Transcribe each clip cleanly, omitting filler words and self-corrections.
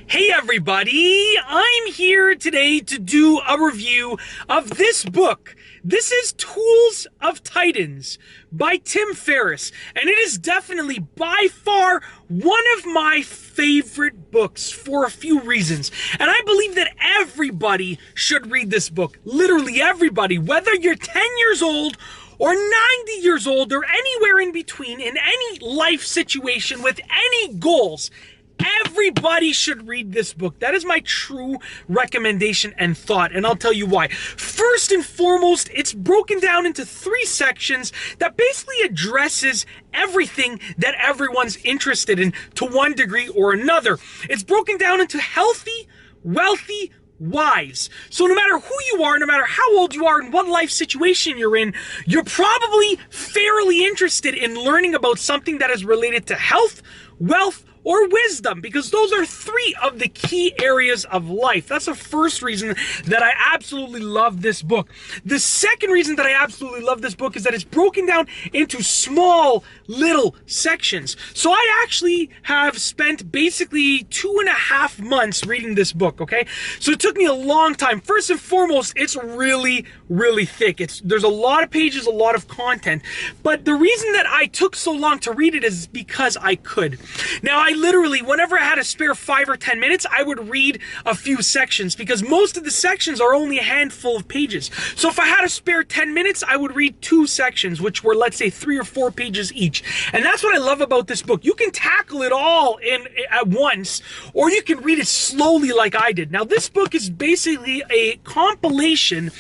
Hey everybody, I'm here today to do a review of this book. This is Tools of Titans by Tim Ferriss, and it is definitely by far one of my favorite books for a few reasons. And I believe that everybody should read this book. Literally everybody, whether you're 10 years old or 90 years old or anywhere in between, in any life situation with any goals. Everybody should read this book. That is my true recommendation and thought, and I'll tell you why. First and foremost, it's broken down into 3 sections that basically addresses everything that everyone's interested in to one degree or another. It's broken down into healthy, wealthy, wise. So no matter who you are, no matter how old you are, and what life situation you're in, you're probably fairly interested in learning about something that is related to health, wealth, or wisdom, because those are 3 of the key areas of life. That's the first reason that I absolutely love this book. The second reason that I absolutely love this book is that it's broken down into small little sections. So I actually have spent basically 2.5 months reading this book, okay? So it took me a long time. First and foremost, it's really, really thick. There's a lot of pages, a lot of content. But the reason that I took so long to read it is because I could. Now, I literally, whenever I had a spare 5 or 10 minutes, I would read a few sections because most of the sections are only a handful of pages. So if I had a spare 10 minutes, I would read 2 sections, which were, let's say, 3 or 4 pages each. And that's what I love about this book. You can tackle it all at once, or you can read it slowly like I did. Now, this book is basically a compilation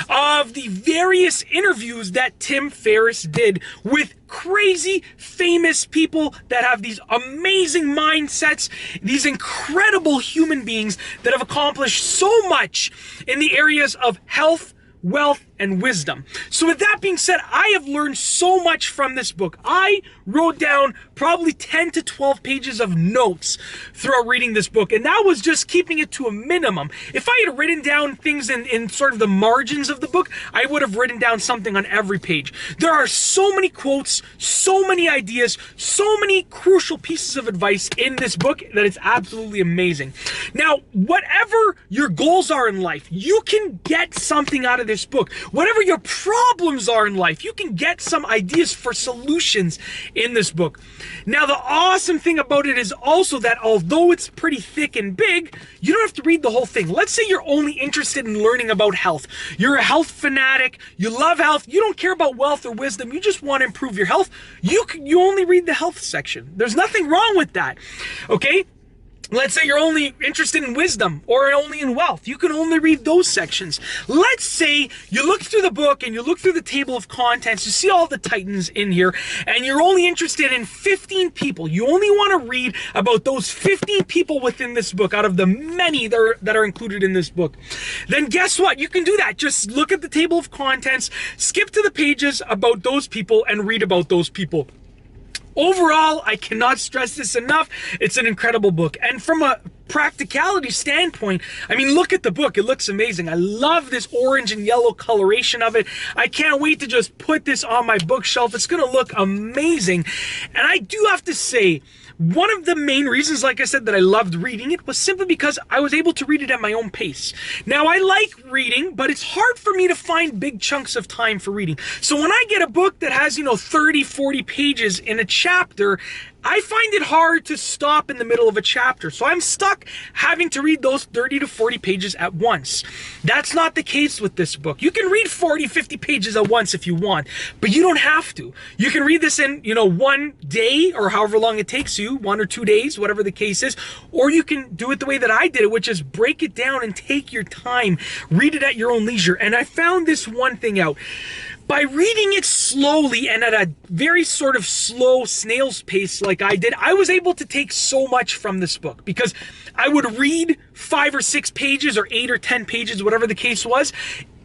of the various interviews that Tim Ferriss did with crazy famous people that have these amazing mindsets, these incredible human beings that have accomplished so much in the areas of health, wealth, and wisdom. So with that being said, I have learned so much from this book. I wrote down probably 10 to 12 pages of notes throughout reading this book, and that was just keeping it to a minimum. If I had written down things in sort of the margins of the book, I would have written down something on every page. There are so many quotes, so many ideas, so many crucial pieces of advice in this book that it's absolutely amazing. Now, whatever your goals are in life, you can get something out of this book. Whatever your problems are in life, you can get some ideas for solutions in this book. Now, the awesome thing about it is also that although it's pretty thick and big, you don't have to read the whole thing. Let's say you're only interested in learning about health. You're a health fanatic, you love health, you don't care about wealth or wisdom, you just want to improve your health. You only read the health section. There's nothing wrong with that, okay? Let's say you're only interested in wisdom or only in wealth. You can only read those sections. Let's say you look through the book and you look through the table of contents, you see all the titans in here, and you're only interested in 15 people. You only want to read about those 15 people within this book out of the many that are included in this book. Then guess what? You can do that. Just look at the table of contents, skip to the pages about those people, and read about those people. Overall, I cannot stress this enough. It's an incredible book. And from a practicality standpoint, I mean, look at the book. It looks amazing. I love this orange and yellow coloration of it. I can't wait to just put this on my bookshelf. It's going to look amazing. And I do have to say, one of the main reasons, like I said, that I loved reading it was simply because I was able to read it at my own pace. Now, I like reading, but it's hard for me to find big chunks of time for reading. So when I get a book that has, 30, 40 pages in a chapter, I find it hard to stop in the middle of a chapter. So I'm stuck having to read those 30 to 40 pages at once. That's not the case with this book. You can read 40, 50 pages at once if you want, but you don't have to. You can read this in, one day or however long it takes you, 1 or 2 days, whatever the case is, or you can do it the way that I did it, which is break it down and take your time. Read it at your own leisure. And I found this one thing out. By reading it slowly and at a very sort of slow snail's pace like I did, I was able to take so much from this book because I would read 5 or 6 pages or 8 or 10 pages, whatever the case was,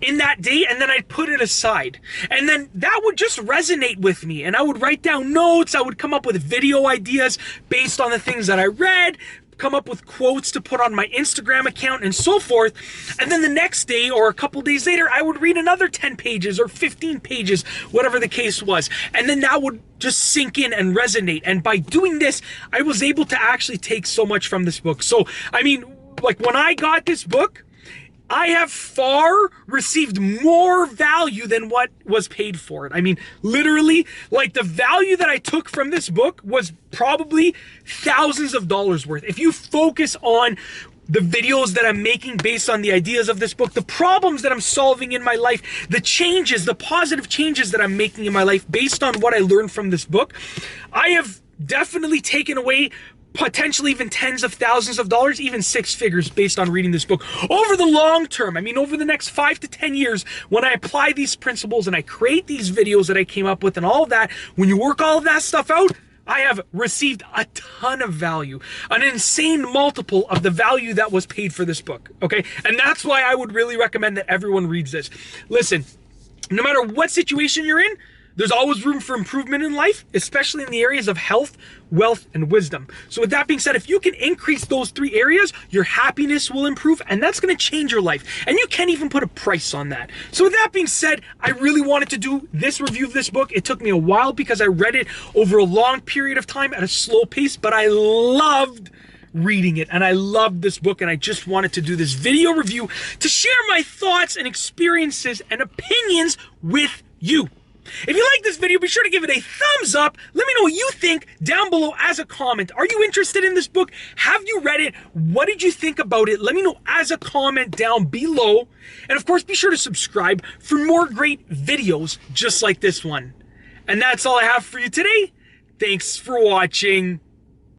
in that day, and then I'd put it aside. And then that would just resonate with me, and I would write down notes, I would come up with video ideas based on the things that I read, come up with quotes to put on my Instagram account and so forth. And then the next day or a couple days later, I would read another 10 pages or 15 pages, whatever the case was. And then that would just sink in and resonate. And by doing this, I was able to actually take so much from this book. So, I mean, like when I got this book, I have far received more value than what was paid for it. I mean, literally, like the value that I took from this book was probably thousands of dollars worth. If you focus on the videos that I'm making based on the ideas of this book, the problems that I'm solving in my life, the changes, the positive changes that I'm making in my life based on what I learned from this book, I have definitely taken away potentially even tens of thousands of dollars, even six figures based on reading this book. Over the long term, I mean, over the next 5 to 10 years, when I apply these principles and I create these videos that I came up with and all of that, when you work all of that stuff out, I have received a ton of value, an insane multiple of the value that was paid for this book, okay? And that's why I would really recommend that everyone reads this. Listen, no matter what situation you're in, there's always room for improvement in life, especially in the areas of health, wealth, and wisdom. So with that being said, if you can increase those 3 areas, your happiness will improve, and that's going to change your life. And you can't even put a price on that. So with that being said, I really wanted to do this review of this book. It took me a while because I read it over a long period of time at a slow pace, but I loved reading it and I loved this book, and I just wanted to do this video review to share my thoughts and experiences and opinions with you. If you like this video, be sure to give it a thumbs up. Let me know what you think down below as a comment. Are you interested in this book? Have you read it? What did you think about it? Let me know as a comment down below. And of course, be sure to subscribe for more great videos just like this one. And that's all I have for you today. Thanks for watching.